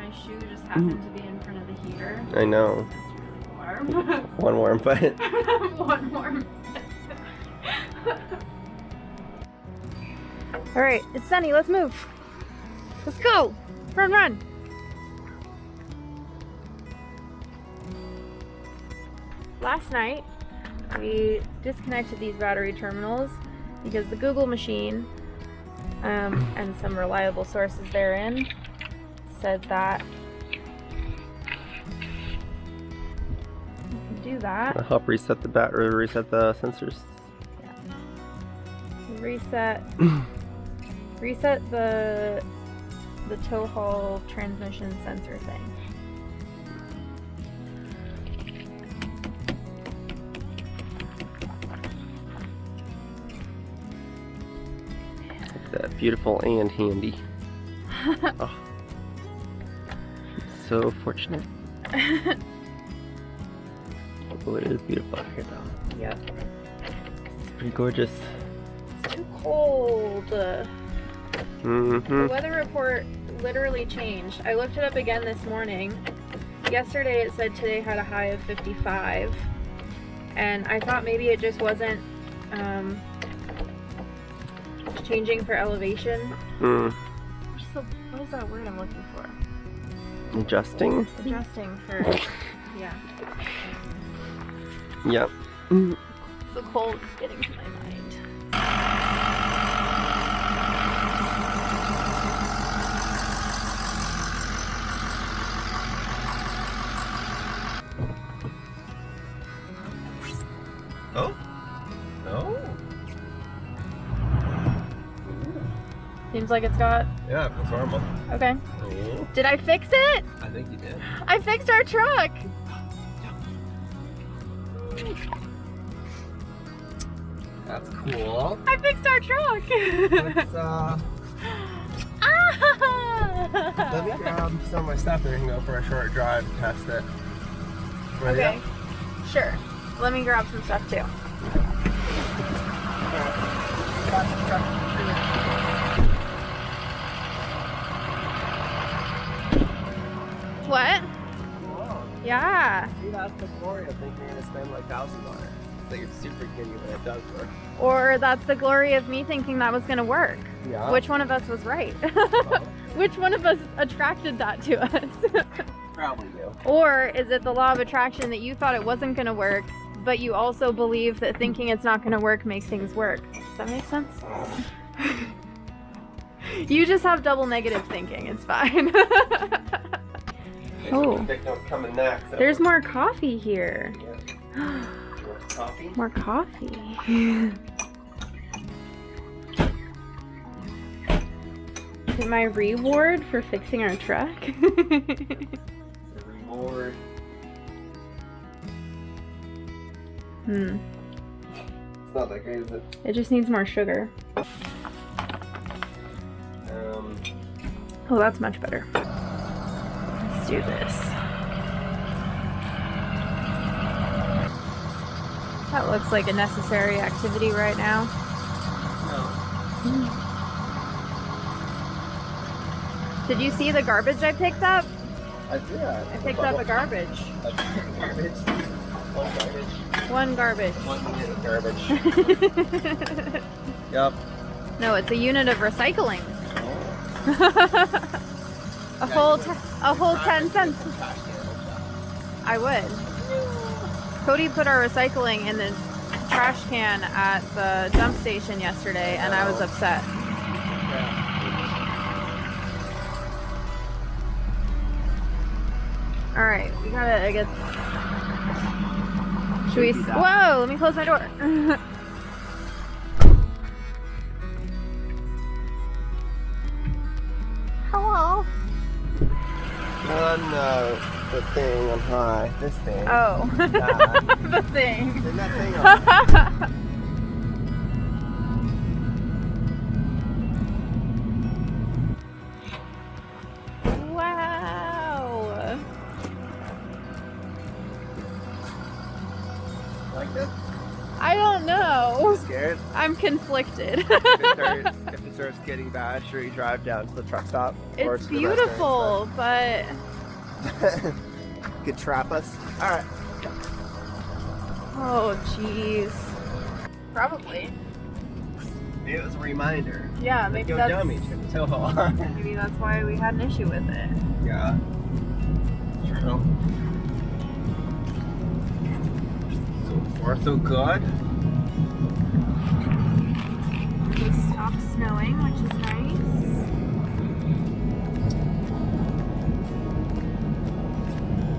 my shoe just happened to be in front of the heater. I know. It's really warm. One warm foot. One warm foot. Alright, it's sunny, let's move. Let's go! Run, run! Last night, we disconnected these battery terminals because the Google machine and some reliable sources therein said that you can do that. I'll help reset the battery, reset the sensors. Yeah. Reset the tow haul transmission sensor thing. That beautiful and handy. Oh. So fortunate. Oh, it is beautiful out here though. Yep. It's pretty gorgeous. It's too cold. Mm-hmm. The weather report literally changed. I looked it up again this morning. Yesterday it said today had a high of 55. And I thought maybe it just wasn't changing for elevation. Mm. What is that word I'm looking for? Adjusting? Adjusting for, yeah. Yep. The cold is getting to my mind. Oh? No? Seems like it's got... Yeah, it's normal. Okay. Oh. Did I fix it? I think you did. I fixed our truck! That's cool. I fixed our truck! Let's, let me grab some of my stuff and we can go for a short drive and test it. Ready Okay. up? Sure. Let me grab some stuff too. What? Whoa. Yeah. See, that's the glory of thinking you're going to spend like thousands on it. It's like it's super giddy when it does work. Or that's the glory of me thinking that was gonna work. Yeah. Which one of us was right? Which one of us attracted that to us? Probably you. Or is it the law of attraction that you thought it wasn't gonna work, but you also believe that thinking it's not gonna work makes things work? Does that make sense? You just have double negative thinking, it's fine. Oh. Coming next. There's more coffee here. Yeah. Coffee? More coffee. Is it my reward for fixing our truck? The reward. Hmm. It's not that great, is it? It just needs more sugar. Oh, that's much better. Let's do this. That looks like a necessary activity right now. No. Did you see the garbage I picked up? I see that. I picked up a garbage. Garbage. One garbage. One garbage. 1 unit of garbage. Yep. No, it's a unit of recycling. a whole 10 cents. I would. Cody put our recycling in the trash can at the dump station yesterday, and I was upset. All right, we gotta get. Should we? Whoa! Let me close my door. Hello. On the thing on high. This thing. Oh. The thing. Isn't that thing on? Wow. Like this? I don't know. Scared? I'm conflicted. If it starts getting bad, should we drive down to the truck stop? Or It's to the beautiful, but restaurant? Could trap us. All right. oh jeez. Probably. Maybe it was a reminder. Yeah, maybe Go that's dummy, check the tow haul. maybe that's why we had an issue with it. Yeah. True. So far, so good. It stopped snowing, which is nice.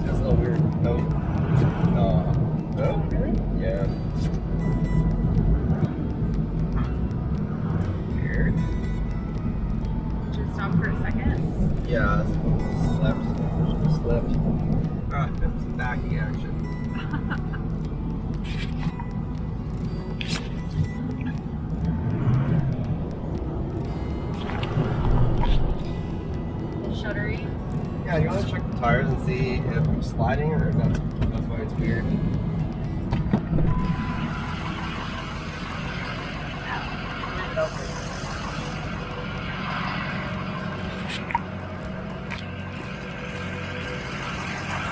It's a little weird. Oh. Oh? Really? Yeah. Weird. Just stop for a second. Yeah. Slipped. Alright, that's some backing action. Shuttery. Yeah, you want to check the tires and see if I'm sliding or if that's why it's weird.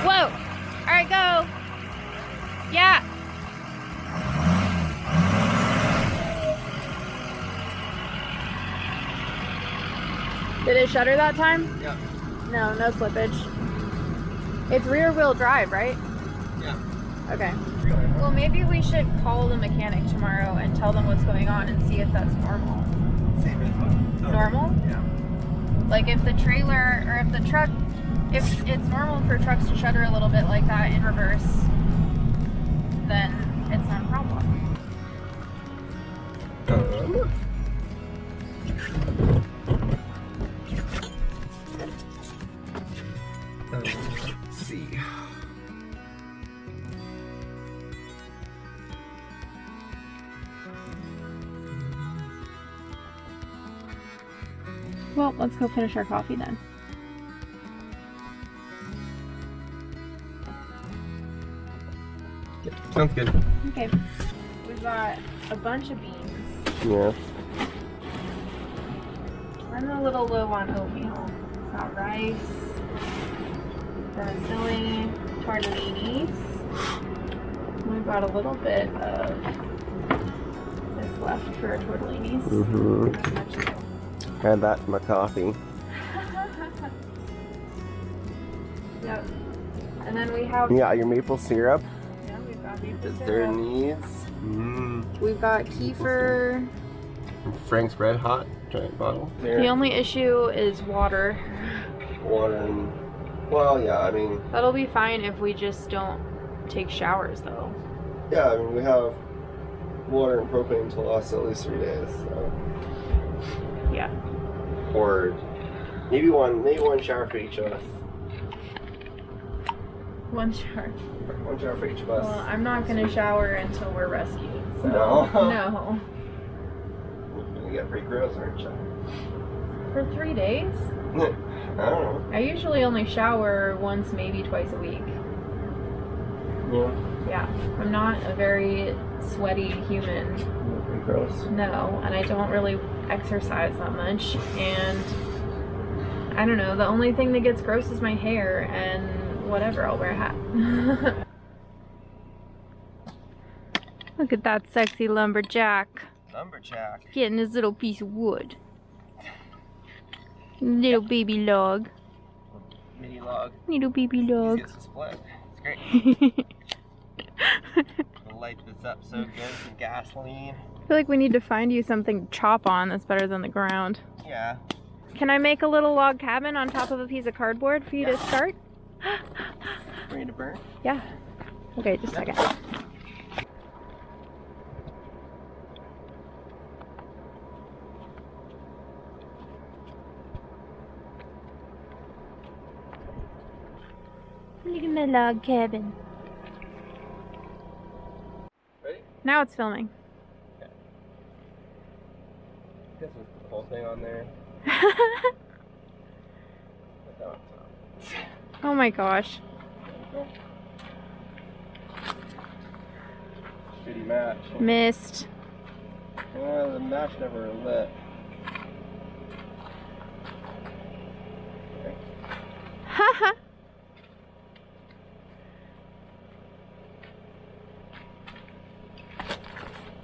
Whoa! Alright, go! Yeah! Did it shutter that time? Yeah. No, no slippage. It's rear wheel drive, right? Yeah. Okay. Well, maybe we should call the mechanic tomorrow and tell them what's going on and see if that's normal. See if it's fun. Normal? Yeah. Like if the trailer or if the truck, if it's normal for trucks to shutter a little bit like that in reverse, then it's not a problem. Let's see. Well, let's go finish our coffee then. Yeah, sounds good. Okay. We've got a bunch of beans. Yeah. I'm a little low on oatmeal. Got rice, vermicelli, tortellinis. We've got a little bit of this left for our tortellinis. Mm-hmm. Not much though. Had that in my coffee. Yep. And then we have You got your maple syrup. yeah, we've got maple Is there syrup. needs? We've got kefir. Frank's Red Hot giant bottle. There. The only issue is water. Water and well, yeah. I mean, That'll be fine if we just don't take showers though. yeah. I mean, we have water and propane to last at least 3 days. So. Yeah. Or maybe one shower for each of us. One shower. One shower for each of us. Well, I'm not gonna shower until we're rescued. So. No. No. You get pretty gross, aren't you? For 3 days? I don't know. I usually only shower once, maybe twice a week. Yeah. Yeah. I'm not a very sweaty human. Pretty gross. No, and I don't really exercise that much. And I don't know, the only thing that gets gross is my hair, and whatever, I'll wear a hat. Look at that sexy lumberjack. Lumberjack. Getting his little piece of wood. Little baby log. Mini log. Little baby log. He gets to split. It's great. We'll light this up so good. Some gasoline. I feel like we need to find you something to chop on that's better than the ground. Yeah. Can I make a little log cabin on top of a piece of cardboard for you to start? Ready to burn? Yeah. Okay, just a second. Look at my log cabin. Ready? Now it's filming. Okay. Guess we'll put the whole thing on there. Put that on top. Oh my gosh. Shitty match. Missed. The match never lit.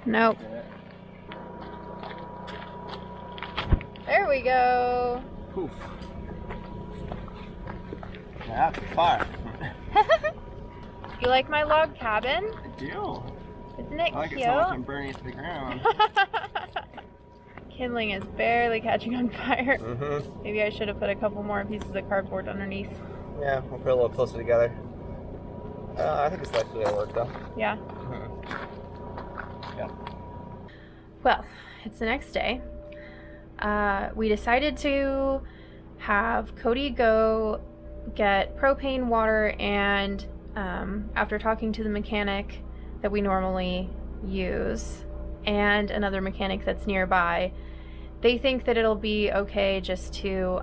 Nope. There we go. Oof. That's fire. You like my log cabin? I do. Isn't it I like cute? it so much I'm burning it to the ground. Kindling is barely catching on fire. Mm-hmm. Maybe I should have put a couple more pieces of cardboard underneath. Yeah, we'll put it a little closer together. I think it's likely to work though. Yeah. Yeah. Well, it's the next day. We decided to have Cody go get propane water, and after talking to the mechanic that we normally use and another mechanic that's nearby, they think that it'll be okay just to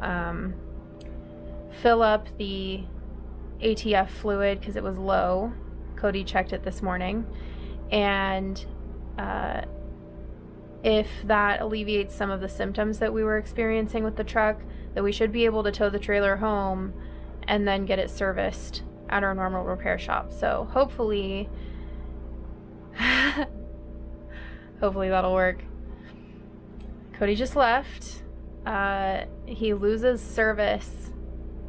fill up the ATF fluid because it was low. Cody checked it this morning, and if that alleviates some of the symptoms that we were experiencing with the truck, that we should be able to tow the trailer home and then get it serviced at our normal repair shop. So hopefully hopefully that'll work. Cody just left. He loses service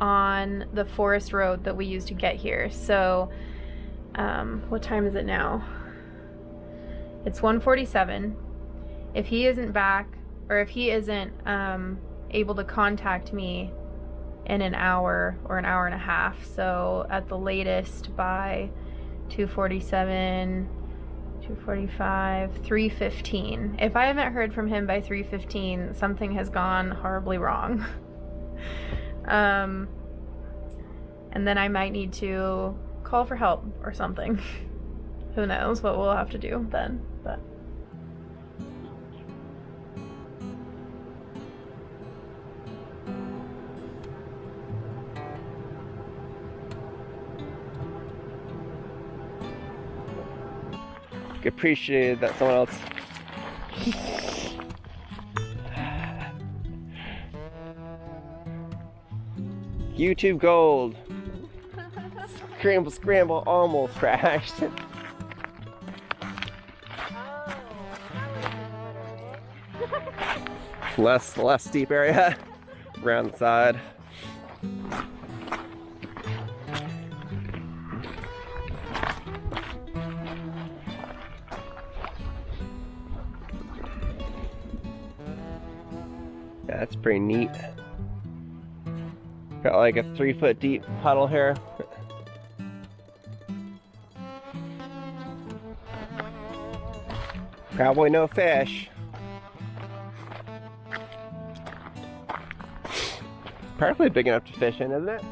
on the forest road that we used to get here. So what time is it now? It's 1:47. If he isn't back, or if he isn't able to contact me in an hour or an hour and a half, so at the latest by 2:47, 2:45, 3:15. If I haven't heard from him by 3:15, something has gone horribly wrong. And then I might need to call for help or something. Who knows what we'll have to do then, but. Appreciated that someone else. YouTube gold. Scramble, scramble, almost crashed. less steep area around the side. Yeah, that's pretty neat. Got like a 3-foot deep puddle here. Probably no fish. Probably big enough to fish in, isn't it?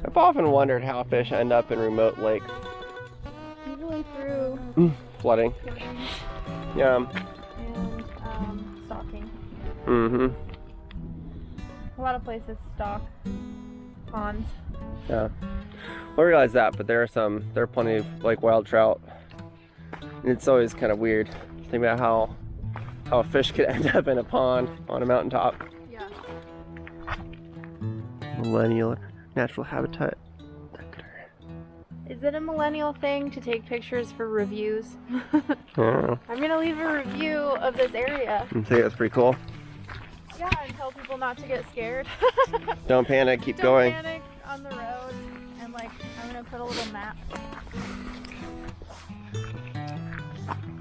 I've often wondered how fish end up in remote lakes. Usually through Flooding. Yeah. and stocking. Mm-hmm. A lot of places stock ponds. Yeah. I realize that, but there are plenty of like wild trout. And it's always kind of weird to think about how a fish could end up in a pond on a mountaintop. Yeah. Millennial natural habitat. Is it a millennial thing to take pictures for reviews? Oh. I'm gonna leave a review of this area. I think that's pretty cool. Yeah, and tell people not to get scared. Don't panic, keep Don't going. panic on the road. And like, I'm gonna put a little map.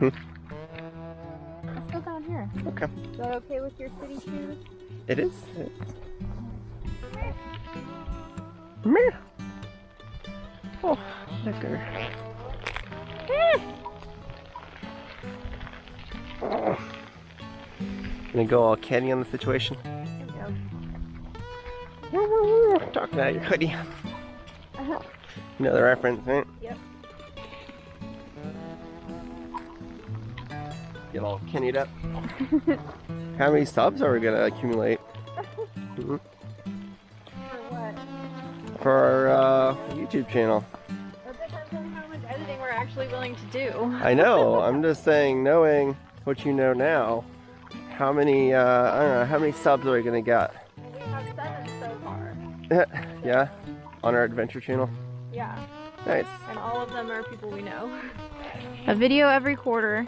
Let's go down here. Okay. Is that okay with your city shoes? It is. Come here. Oh, look at her. Oh. Gonna go all candy on the situation. There you go. Talking out your hoodie. You know the reference, right? Yep. Get all candied up. How many subs are we gonna accumulate? For what? For our YouTube channel. It depends on how much editing we're actually willing to do. I know. I'm just saying, knowing what you know now, How many, I don't know, how many subs are we gonna get? We have 7 so far. Yeah? On our adventure channel? Yeah. Nice. And all of them are people we know. A video every quarter.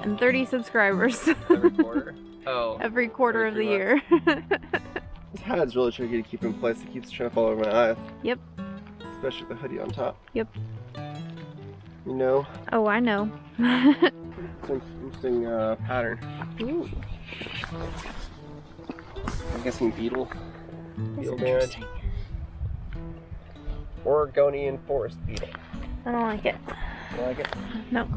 And 30 subscribers. Every quarter? Oh. Every quarter of the year. This hat's really tricky to keep in place. It keeps trying to fall over my eye. Yep. Especially with the hoodie on top. Yep. You know? Oh, I know. It's an interesting pattern. Ooh. I'm guessing beetle. That's Beetle damage. interesting. Oregonian forest beetle. I don't like it. You like it? No.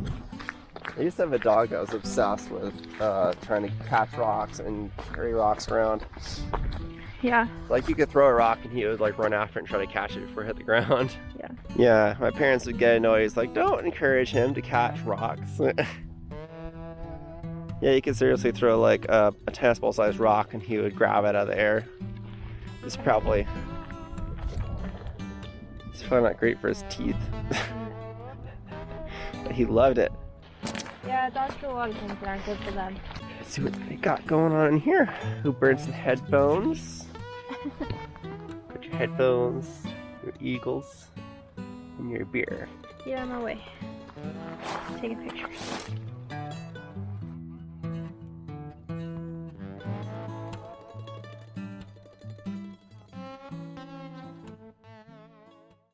I used to have a dog that was obsessed with trying to catch rocks and carry rocks around. Yeah. Like you could throw a rock and he would like run after it and try to catch it before it hit the ground. Yeah. Yeah, my parents would get annoyed. It's like, don't encourage him to catch rocks. Yeah, you could seriously throw like a tennis ball sized rock and he would grab it out of the air. It's probably not great for his teeth. But he loved it. Yeah, dogs do a lot of things that aren't good for them. Let's see what they got going on in here. Who burned some headphones? Put your headphones, your eagles, and your beer. Get out of my way. Taking pictures.